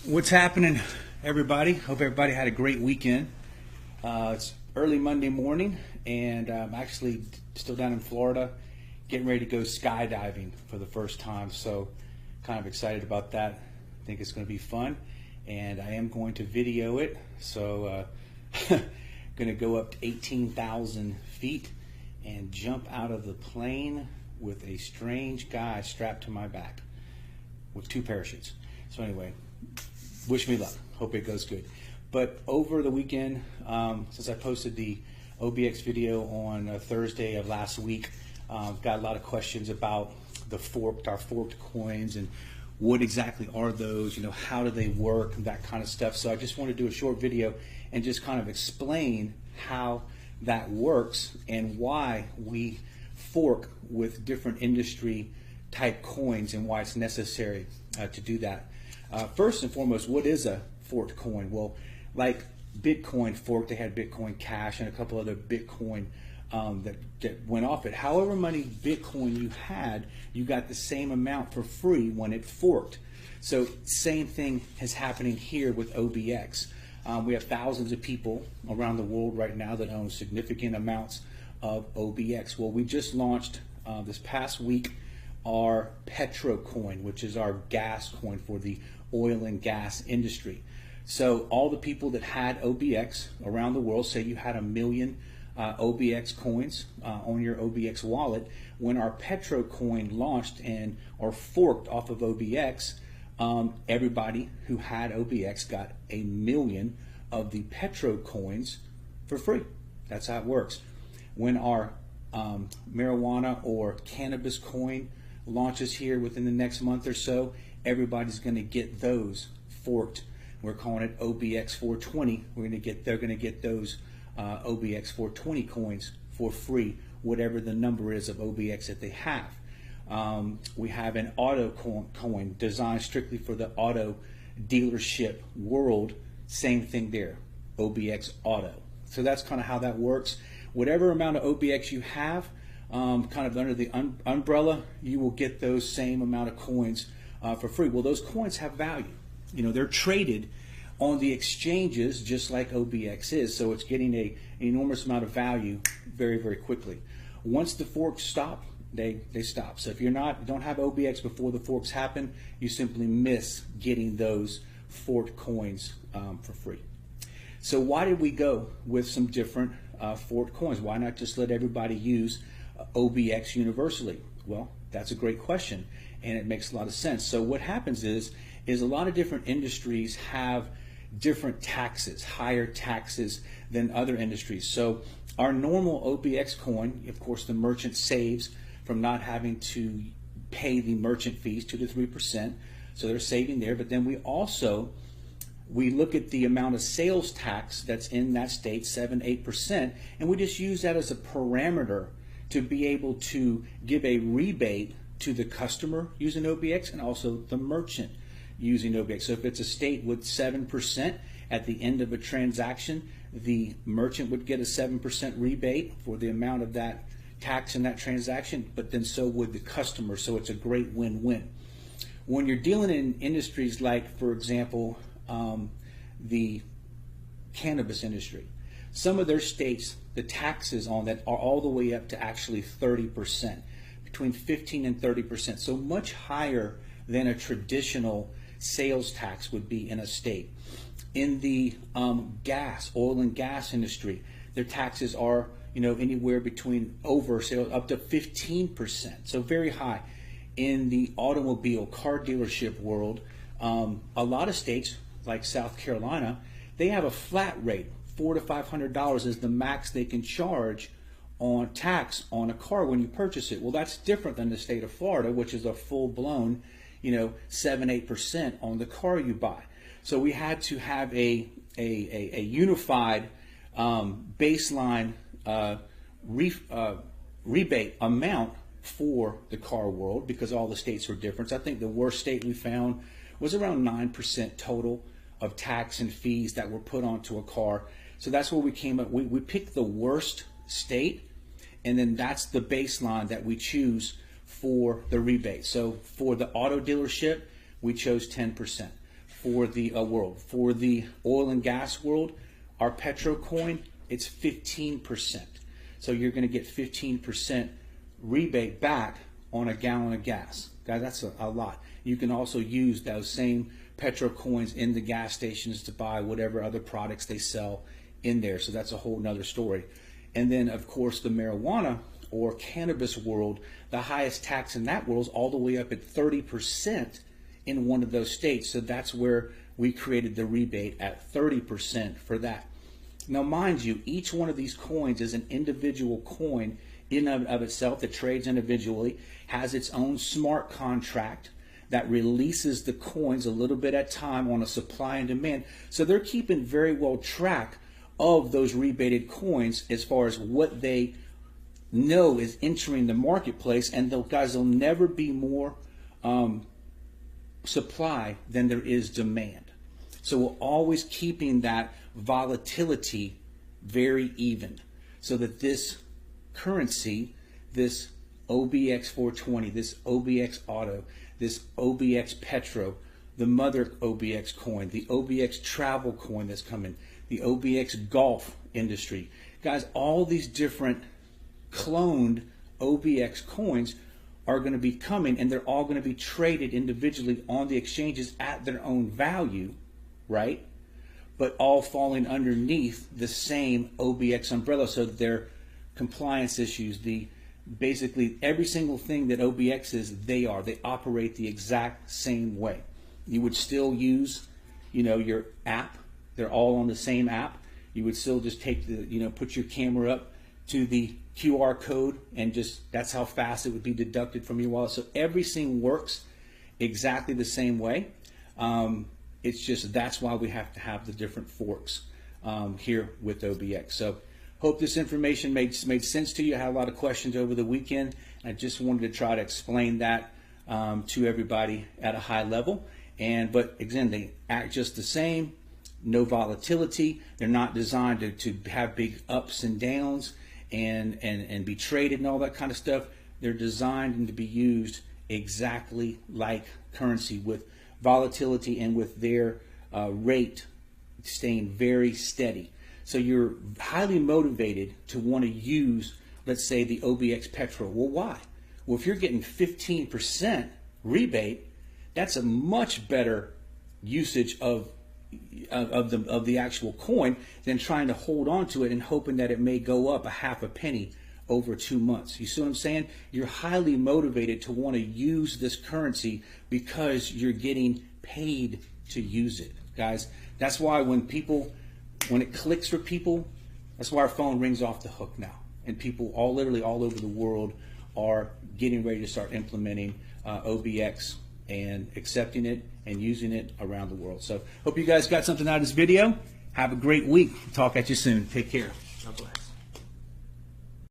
What's happening, everybody? Hope everybody had a great weekend. It's early Monday morning, and I'm actually still down in Florida, getting ready to go skydiving for the first time. So, kind of excited about that. I think it's going to be fun, and I am going to video it. So, going to go up to 18,000 feet and jump out of the plane with a strange guy strapped to my back with 2 parachutes. So anyway, wish me luck. Hope it goes good. But over the weekend, since I posted the OBX video on Thursday of last week, got a lot of questions about our forked coins and what exactly are those, how do they work, and that kind of stuff. So I just want to do a short video and just kind of explain how that works and why we fork with different industry type coins and why it's necessary to do that. First and foremost, what is a forked coin? Well, like Bitcoin forked, they had Bitcoin Cash and a couple other Bitcoin that went off it. However many Bitcoin you had, you got the same amount for free when it forked. So same thing is happening here with OBX. We have thousands of people around the world right now that own significant amounts of OBX. Well, we just launched this past week our Petro coin, which is our gas coin for the oil and gas industry. So all the people that had OBX around the world, say you had 1 million OBX coins on your OBX wallet, when our Petro coin launched and or forked off of OBX, everybody who had OBX got 1 million of the Petro coins for free. That's how it works. When our marijuana or cannabis coin launches here within the next month or so, everybody's going to get those forked. We're calling it OBX 420. They're going to get those OBX 420 coins for free, whatever the number is of OBX that they have. We have an auto coin designed strictly for the auto dealership world. Same thing there, OBX Auto. So that's kind of how that works. Whatever amount of OBX you have, kind of under the umbrella, you will get those same amount of coins for free. Well, those coins have value. They're traded on the exchanges just like OBX is, so it's getting an enormous amount of value very, very quickly. Once the forks stop, they stop. So if you don't have OBX before the forks happen, you simply miss getting those forked coins for free. So why did we go with some different forked coins? Why not just let everybody use OBX universally? Well, that's a great question, and it makes a lot of sense. So what happens is a lot of different industries have different taxes, higher taxes than other industries. So our normal OBX coin, of course, the merchant saves from not having to pay the merchant fees 2 to 3%. So they're saving there. But then we look at the amount of sales tax that's in that state, 7-8%, and we just use that as a parameter to be able to give a rebate to the customer using OBX and also the merchant using OBX. So if it's a state with 7% at the end of a transaction, the merchant would get a 7% rebate for the amount of that tax in that transaction, but then so would the customer. So it's a great win-win. When you're dealing in industries like, for example, the cannabis industry, some of their states, the taxes on that are all the way up to actually 30%, between 15 and 30%, so much higher than a traditional sales tax would be in a state. In the oil and gas industry, their taxes are anywhere between up to 15%, so very high. In the automobile car dealership world, a lot of states like South Carolina, they have a flat rate. $400 to $500 is the max they can charge on tax on a car when you purchase it. Well, that's different than the state of Florida, which is a full-blown 7-8% on the car you buy. So we had to have a unified baseline rebate amount for the car world because all the states were different. So I think the worst state we found was around 9% total of tax and fees that were put onto a car. So that's where we came up. We picked the worst state, and then that's the baseline that we choose for the rebate. So for the auto dealership, we chose 10%. for the world. For the oil and gas world, our Petro coin, it's 15%. So you're going to get 15% rebate back on a gallon of gas. Guys, that's a lot. You can also use those same Petro coins in the gas stations to buy whatever other products they sell in there. So that's a whole nother story. And then, of course, the marijuana or cannabis world, the highest tax in that world is all the way up at 30% in one of those states. So that's where we created the rebate at 30% for that. Now, mind you, each one of these coins is an individual coin in and of itself that trades individually, has its own smart contract that releases the coins a little bit at a time on a supply and demand. So they're keeping very well track of those rebated coins as far as what they know is entering the marketplace, and there'll never be more supply than there is demand. So we're always keeping that volatility very even, so that this currency, this OBX 420, this OBX Auto, this OBX Petro, the mother OBX coin, the OBX travel coin that's coming, the OBX golf industry. Guys, all these different cloned OBX coins are going to be coming, and they're all going to be traded individually on the exchanges at their own value, right? But all falling underneath the same OBX umbrella, so that their compliance issues, basically every single thing that OBX is, they operate the exact same way. You would still use, your app. They're all on the same app. You would still just take put your camera up to the QR code, and that's how fast it would be deducted from your wallet. So everything works exactly the same way. It's just that's why we have to have the different forks here with OBX. So hope this information made sense to you. I had a lot of questions over the weekend. I just wanted to try to explain that to everybody at a high level. But again, they act just the same. No volatility. They're not designed to have big ups and downs and be traded and all that kind of stuff. They're designed to be used exactly like currency, with volatility and with their rate staying very steady. So you're highly motivated to want to use, let's say, the OBX Petro. Well, why? Well, if you're getting 15% rebate, that's a much better usage of the actual coin than trying to hold on to it and hoping that it may go up a half a penny over 2 months. You see what I'm saying? You're highly motivated to want to use this currency because you're getting paid to use it, guys. That's why when it clicks for people, that's why our phone rings off the hook now. And people literally all over the world are getting ready to start implementing OBX and accepting it and using it around the world. So hope you guys got something out of this video. Have a great week. Talk at you soon. Take care. God bless.